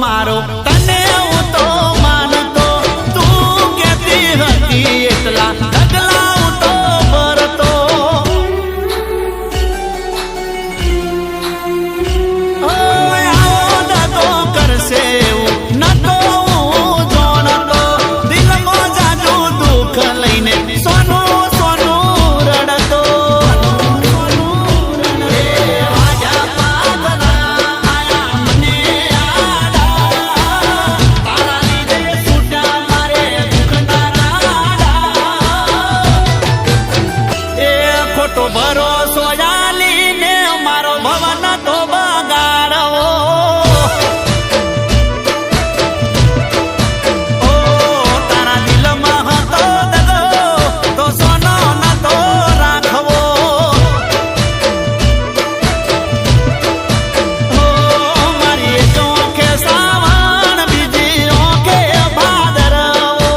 મારો તને હું તો માનતો તું કેતી હતી એટલા ઢગલા હું તો ભરતો આવો દાદો કરશે એવું નતો હું જોણતો દિલમાં જાજુ દુઃખ લઈને સોનું સોનું રડતો ખોટો ભરોસો જાલીને મારો ભવન તો બગાડવો ઓ તારા દિલમાં હતો દગો તો સોનો નતો રાખવો ઓ મારી એક આંખે સાવણ બીજી આંખે ભાદરવો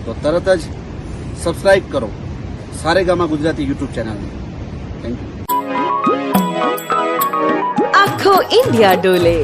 તો તરત જ સબસ્ક્રાઇબ કરો સારેગામા ગુજરાતી યુટ્યુબ ચેનલને. Thank you. આખો ઇન્ડિયા ડોલે.